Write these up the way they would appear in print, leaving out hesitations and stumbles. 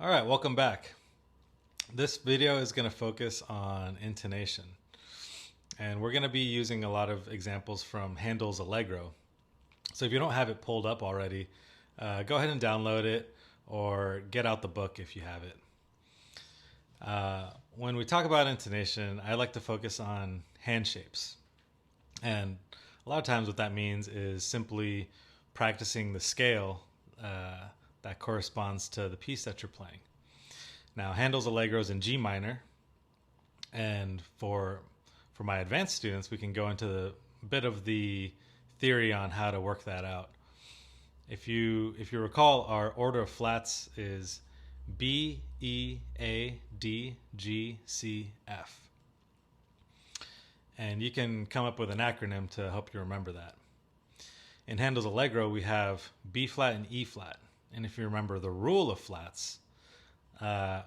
All right, welcome back. This video is going to focus on intonation. And we're going to be using a lot of examples from Handel's Allegro. So if you don't have it pulled up already, go ahead and download it or get out the book if you have it. When we talk about intonation, I like to focus on hand shapes. And a lot of times what that means is simply practicing the scale that corresponds to the piece that you're playing. Now, Handel's Allegro is in G minor, and for my advanced students, we can go into a bit of the theory on how to work that out. If you recall, our order of flats is B, E, A, D, G, C, F. And you can come up with an acronym to help you remember that. In Handel's Allegro, we have B flat and E flat. And if you remember the rule of flats, to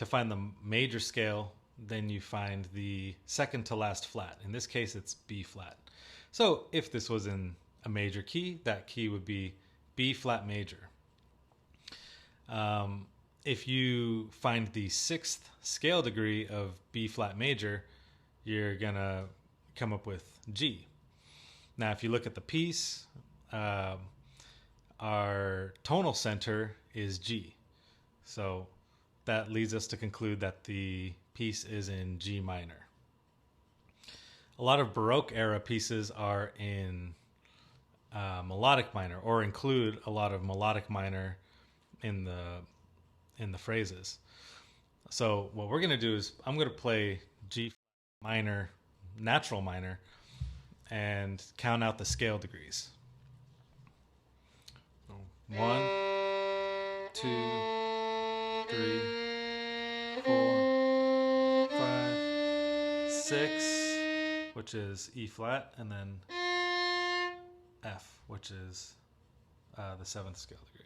find the major scale, then you find the second to last flat. In this case, it's B flat. So if this was in a major key, that key would be B flat major. If you find the sixth scale degree of B flat major, you're gonna come up with G. Now, if you look at the piece, our tonal center is G. So that leads us to conclude that the piece is in G minor. A lot of Baroque era pieces are in melodic minor, or include a lot of melodic minor in the phrases. So what we're going to do is I'm going to play G minor, natural minor, and count out the scale degrees. 1, 2, 3, 4, 5, 6, which is E flat, and then F, which is the seventh scale degree.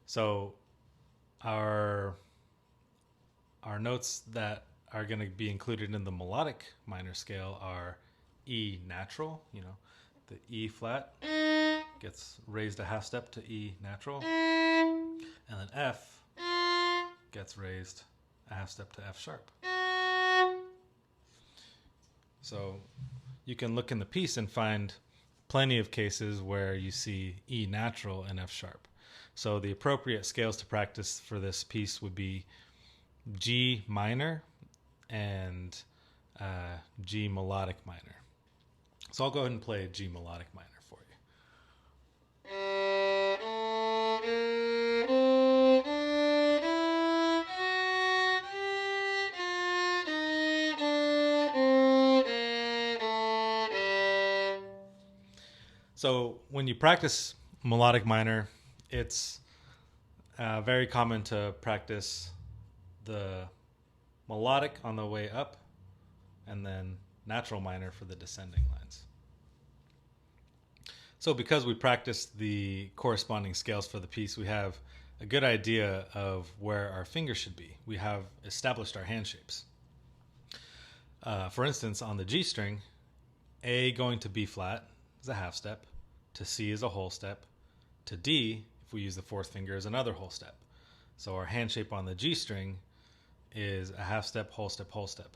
So our notes that are going to be included in the melodic minor scale are E natural, the E flat gets raised a half step to E natural, and then F gets raised a half step to F sharp. So you can look in the piece and find plenty of cases where you see E natural and F sharp. So the appropriate scales to practice for this piece would be G minor and G melodic minor. So I'll go ahead and play G melodic minor for you. So when you practice melodic minor, it's very common to practice the melodic on the way up and then natural minor for the descending lines. So because we practiced the corresponding scales for the piece, we have a good idea of where our fingers should be. We have established our hand shapes. For instance, on the G string, A going to B flat is a half step, to C is a whole step, to D, if we use the fourth finger, is another whole step. So our hand shape on the G string is a half step, whole step, whole step.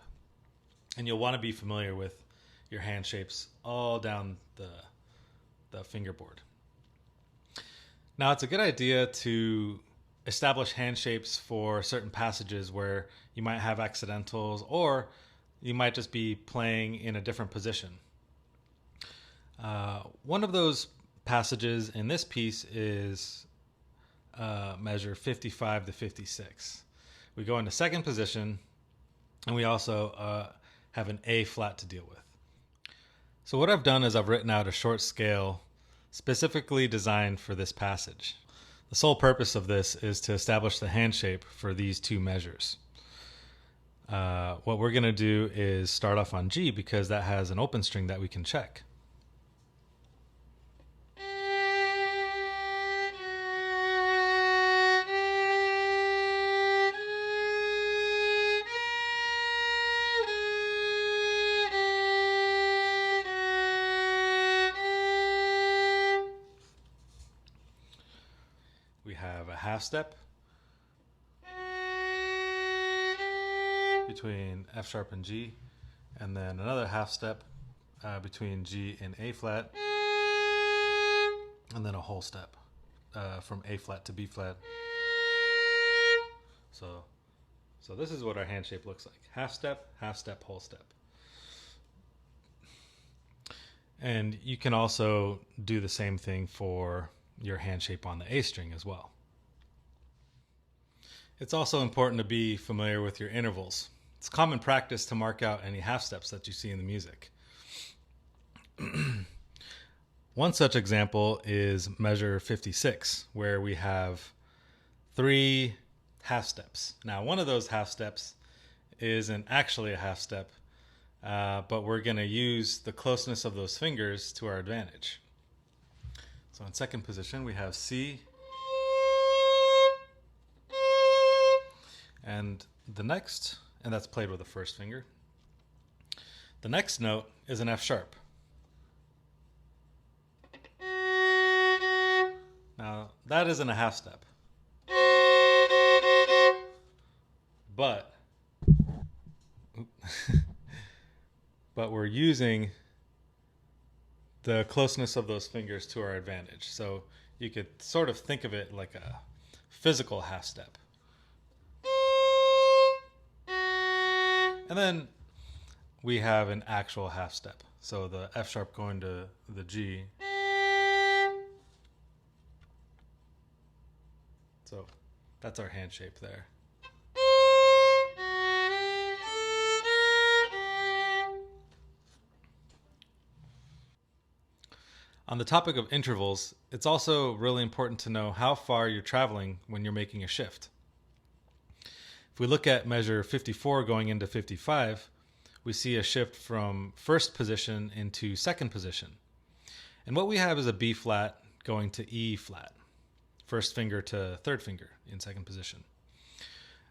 And you'll want to be familiar with your hand shapes all down the fingerboard. Now, it's a good idea to establish hand shapes for certain passages where you might have accidentals, or you might just be playing in a different position. One of those passages in this piece is measure 55 to 56. We go into second position, and we also have an A flat to deal with. So what I've done is I've written out a short scale specifically designed for this passage. The sole purpose of this is to establish the hand shape for these two measures. What we're going to do is start off on G because that has an open string that we can check. We have a half step between F sharp and G, and then another half step between G and A flat, and then a whole step from A flat to B flat. So this is what our hand shape looks like. Half step, whole step. And you can also do the same thing for your hand shape on the A string as well. It's also important to be familiar with your intervals. It's common practice to mark out any half steps that you see in the music. One such example is measure 56, where we have 3 half steps. Now, one of those half steps isn't actually a half step, but we're going to use the closeness of those fingers to our advantage. So in second position, we have C, and that's played with the first finger. The next note is an F sharp. Now, that isn't a half step, but we're using the closeness of those fingers to our advantage. So you could sort of think of it like a physical half step. And then we have an actual half step. So the F sharp going to the G. So that's our hand shape there. On the topic of intervals, it's also really important to know how far you're traveling when you're making a shift. If we look at measure 54 going into 55, we see a shift from first position into second position. And what we have is a B flat going to E flat, first finger to third finger in second position.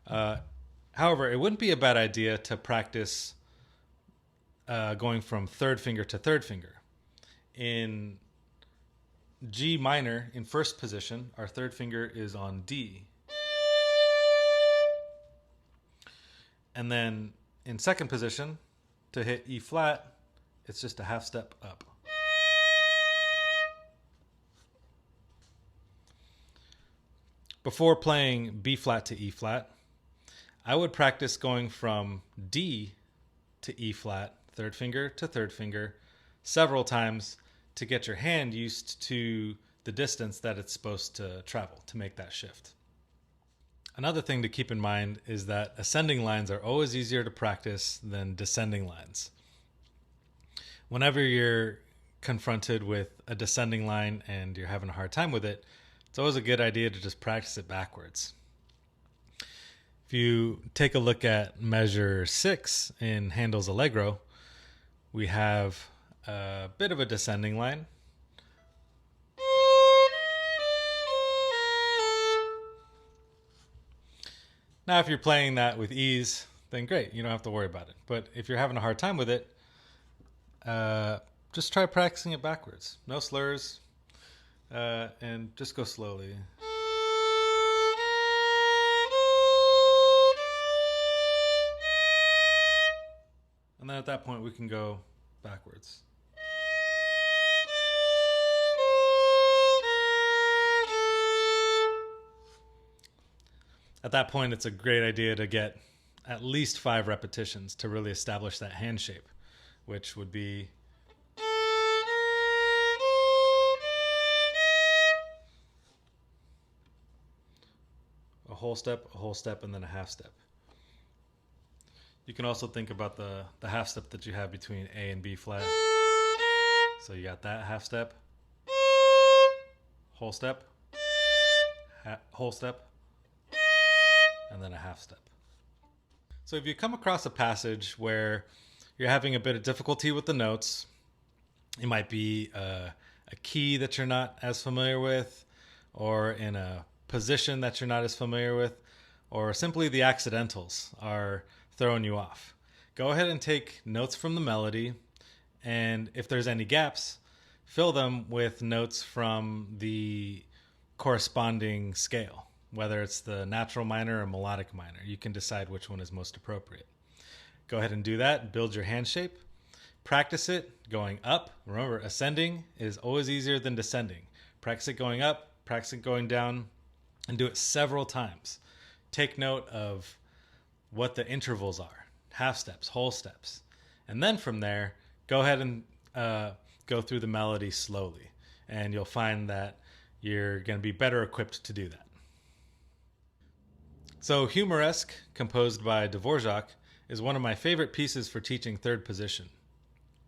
However, it wouldn't be a bad idea to practice going from third finger to third finger. In G minor, in first position, our third finger is on D. And then in second position, to hit E flat, it's just a half step up. Before playing B flat to E flat, I would practice going from D to E flat, third finger to third finger, several times to get your hand used to the distance that it's supposed to travel to make that shift. Another thing to keep in mind is that ascending lines are always easier to practice than descending lines. Whenever you're confronted with a descending line and you're having a hard time with it, it's always a good idea to just practice it backwards. If you take a look at measure 6 in Handel's Allegro, we have a bit of a descending line. Now, if you're playing that with ease, then great, you don't have to worry about it. But if you're having a hard time with it, just try practicing it backwards. No slurs, and just go slowly. And then at that point, we can go backwards. At that point, it's a great idea to get at least 5 repetitions to really establish that hand shape, which would be a whole step, and then a half step. You can also think about the half step that you have between A and B flat. So you got that half step, whole step, whole step, and then a half step. So if you come across a passage where you're having a bit of difficulty with the notes, it might be a key that you're not as familiar with, or in a position that you're not as familiar with, or simply the accidentals are throwing you off. Go ahead and take notes from the melody, and if there's any gaps, fill them with notes from the corresponding scale, whether it's the natural minor or melodic minor. You can decide which one is most appropriate. Go ahead and do that. Build your hand shape. Practice it going up. Remember, ascending is always easier than descending. Practice it going up, practice it going down, and do it several times. Take note of what the intervals are, half steps, whole steps. And then from there, go ahead and go through the melody slowly. And you'll find that you're going to be better equipped to do that. So Humoresque, composed by Dvorak, is one of my favorite pieces for teaching third position.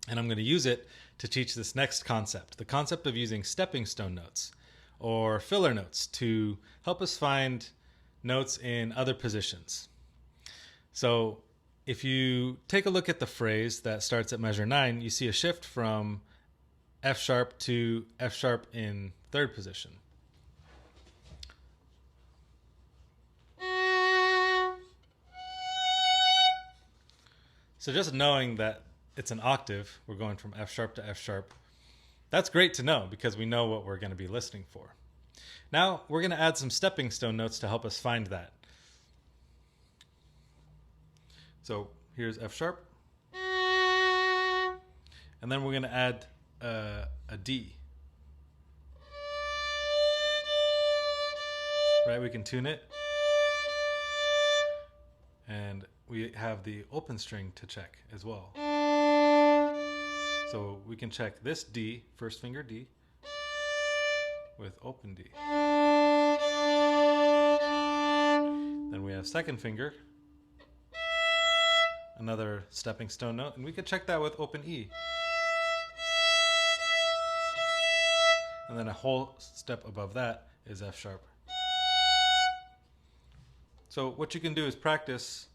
And I'm going to use it to teach this next concept, the concept of using stepping stone notes or filler notes to help us find notes in other positions. So if you take a look at the phrase that starts at measure 9, you see a shift from F sharp to F sharp in third position. So just knowing that it's an octave, we're going from F sharp to F sharp, that's great to know because we know what we're going to be listening for. Now we're going to add some stepping stone notes to help us find that. So here's F sharp. And then we're going to add a D. Right, we can tune it. And we have the open string to check as well. So we can check this D, first finger D, with open D. Then we have second finger, another stepping stone note, and we could check that with open E. And then a whole step above that is F sharp. So what you can do is practice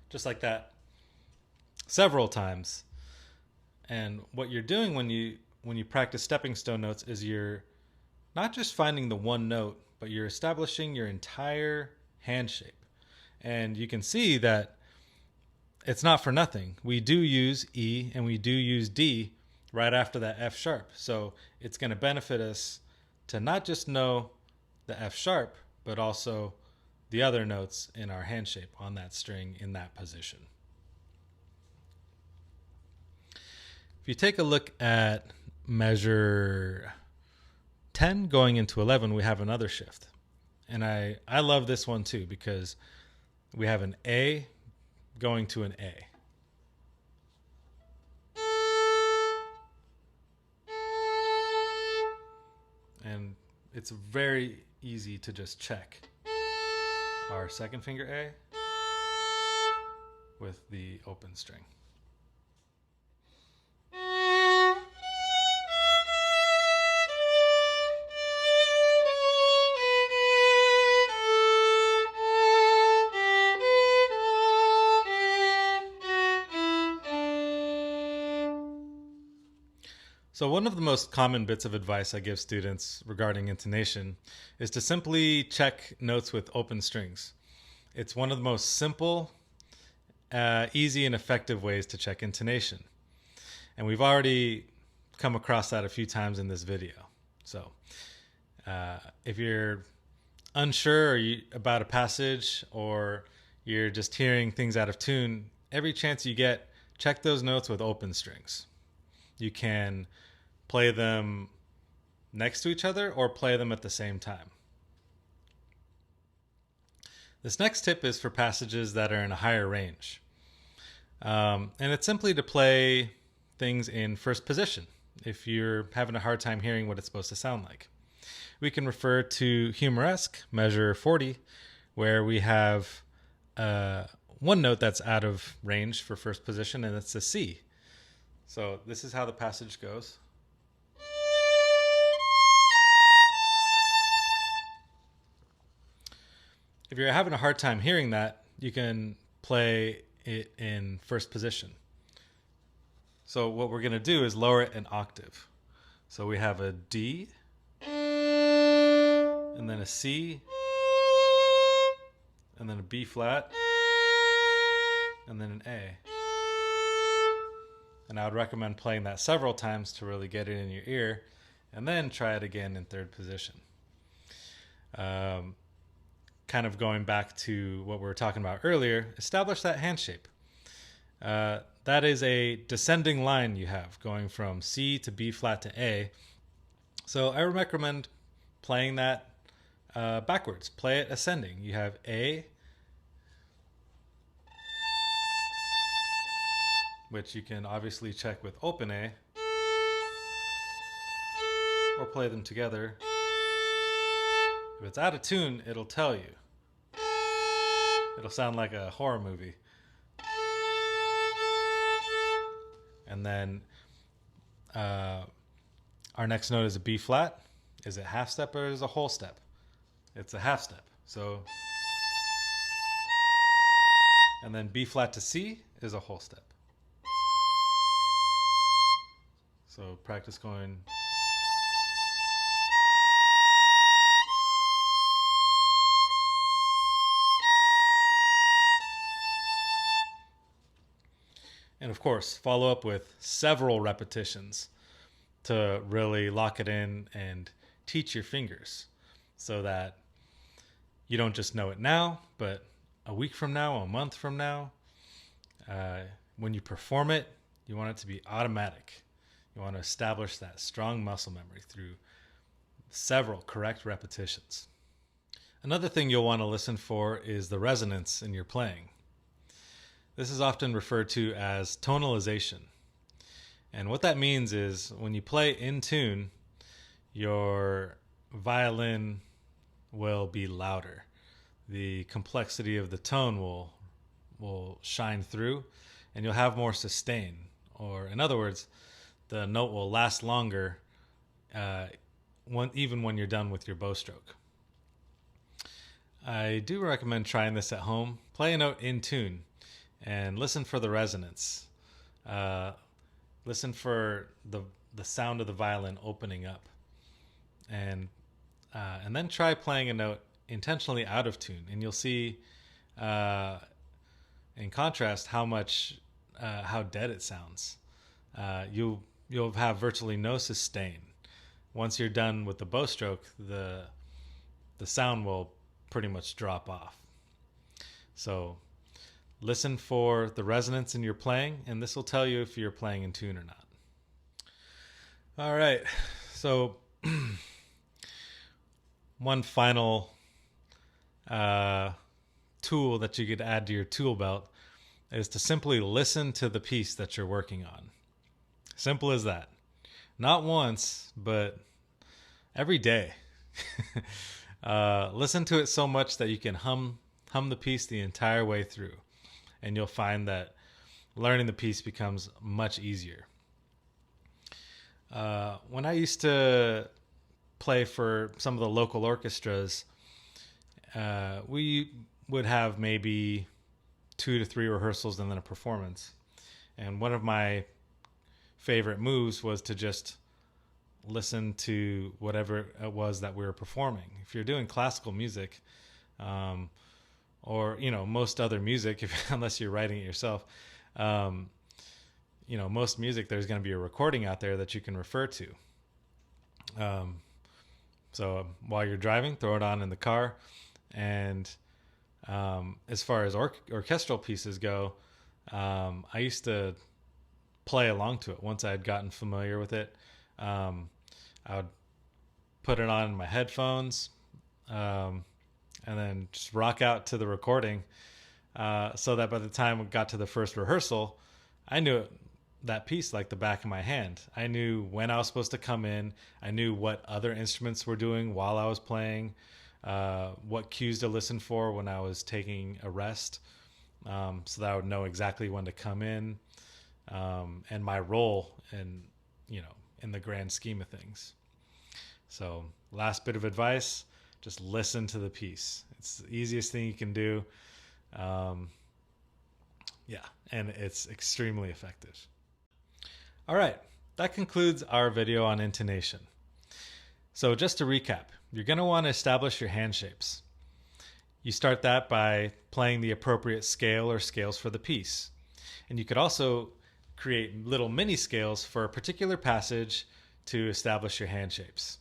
just like that several times. And what you're doing when you practice stepping stone notes is you're not just finding the one note, but you're establishing your entire hand shape. And you can see that it's not for nothing. We do use E and we do use D right after that F sharp. So it's going to benefit us to not just know the F sharp, but also the other notes in our hand shape on that string in that position. If you take a look at measure 10 going into 11, we have another shift. And I love this one too because we have an A going to an A. And it's very easy to just check our second finger A with the open string. So one of the most common bits of advice I give students regarding intonation is to simply check notes with open strings. It's one of the most simple, easy, and effective ways to check intonation. And we've already come across that a few times in this video. So if you're unsure about a passage or you're just hearing things out of tune, every chance you get, check those notes with open strings. You can play them next to each other or play them at the same time. This next tip is for passages that are in a higher range. And it's simply to play things in first position if you're having a hard time hearing what it's supposed to sound like. We can refer to Humoresque, measure 40, where we have one note that's out of range for first position, and it's a C. So this is how the passage goes. If you're having a hard time hearing that, you can play it in first position. So what we're going to do is lower it an octave. So we have a D, and then a C, and then a B flat, and then an A. And I would recommend playing that several times to really get it in your ear, and then try it again in third position. Kind of going back to what we were talking about earlier, establish that hand shape. That is a descending line you have going from C to B flat to A. So I recommend playing that backwards. Play it ascending. You have A, which you can obviously check with open A, or play them together. If it's out of tune, it'll tell you. It'll sound like a horror movie. And then our next note is a B flat. Is it half step or is it a whole step? It's a half step. So, and then B flat to C is a whole step. So practice going. And of course, follow up with several repetitions to really lock it in and teach your fingers so that you don't just know it now, but a week from now, a month from now, when you perform it, you want it to be automatic. You want to establish that strong muscle memory through several correct repetitions. Another thing you'll want to listen for is the resonance in your playing. This is often referred to as tonalization. And what that means is when you play in tune, your violin will be louder. The complexity of the tone will shine through, and you'll have more sustain. Or in other words, the note will last longer even when you're done with your bow stroke. I do recommend trying this at home. Play a note in tune and listen for the resonance. Listen for the sound of the violin opening up, and then try playing a note intentionally out of tune, and you'll see, in contrast, how dead it sounds. You'll have virtually no sustain. Once you're done with the bow stroke, the sound will pretty much drop off. So listen for the resonance in your playing, and this will tell you if you're playing in tune or not. All right, so one final tool that you could add to your tool belt is to simply listen to the piece that you're working on. Simple as that. Not once, but every day. Listen to it so much that you can hum the piece the entire way through. And you'll find that learning the piece becomes much easier. When I used to play for some of the local orchestras, we would have maybe 2 to 3 rehearsals and then a performance. And one of my favorite moves was to just listen to whatever it was that we were performing. If you're doing classical music, or most other music, unless you're writing it yourself, most music, there's going to be a recording out there that you can refer to. So while you're driving, throw it on in the car. And as far as orchestral pieces go, I used to play along to it. Once I had gotten familiar with it, I would put it on in my headphones, and then just rock out to the recording, so that by the time we got to the first rehearsal, I knew that piece like the back of my hand. I knew when I was supposed to come in. I knew what other instruments were doing while I was playing, what cues to listen for when I was taking a rest, so that I would know exactly when to come in, and my role in the grand scheme of things. So last bit of advice, just listen to the piece. It's the easiest thing you can do. And it's extremely effective. All right, that concludes our video on intonation. So just to recap, you're going to want to establish your hand shapes. You start that by playing the appropriate scale or scales for the piece. And you could also create little mini scales for a particular passage to establish your hand shapes.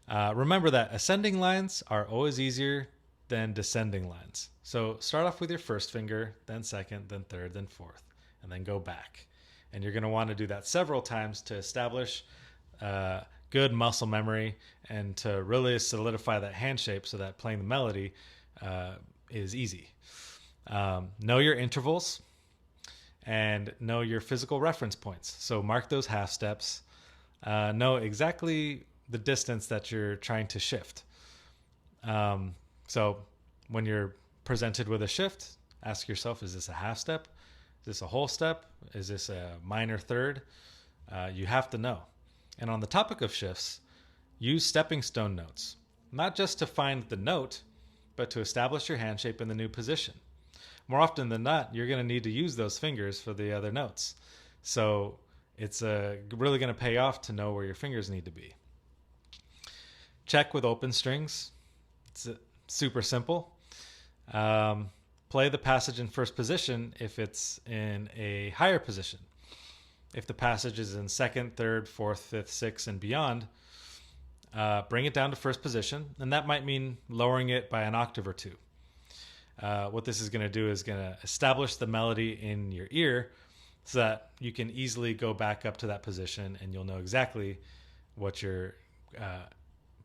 Remember that ascending lines are always easier than descending lines. So start off with your first finger, then second, then third, then fourth, and then go back. And you're going to want to do that several times to establish good muscle memory and to really solidify that hand shape so that playing the melody is easy. Know your intervals and know your physical reference points. So mark those half steps. Know exactly the distance that you're trying to shift. So when you're presented with a shift, ask yourself, is this a half step? Is this a whole step? Is this a minor third? You have to know. And on the topic of shifts, use stepping stone notes, not just to find the note, but to establish your hand shape in the new position. More often than not, you're going to need to use those fingers for the other notes. So it's really going to pay off to know where your fingers need to be. Check with open strings. It's super simple. Play the passage in first position if it's in a higher position. If the passage is in second, third, fourth, fifth, sixth, and beyond, bring it down to first position, and that might mean lowering it by an octave or two. What this is going to do is going to establish the melody in your ear so that you can easily go back up to that position and you'll know exactly what you're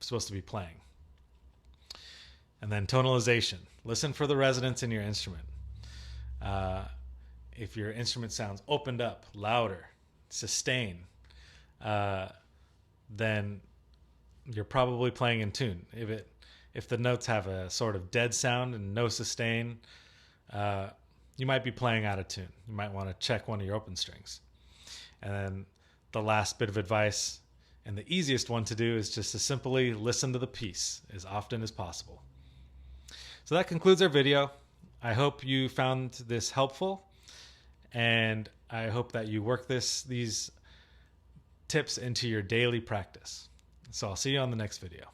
supposed to be playing. And then tonalization. Listen for the resonance in your instrument. If your instrument sounds opened up, louder, sustain, then you're probably playing in tune. If the notes have a sort of dead sound and no sustain, you might be playing out of tune. You might want to check one of your open strings. And then the last bit of advice, and the easiest one to do, is just to simply listen to the piece as often as possible. So that concludes our video. I hope you found this helpful, and I hope that you work these tips into your daily practice. So I'll see you on the next video.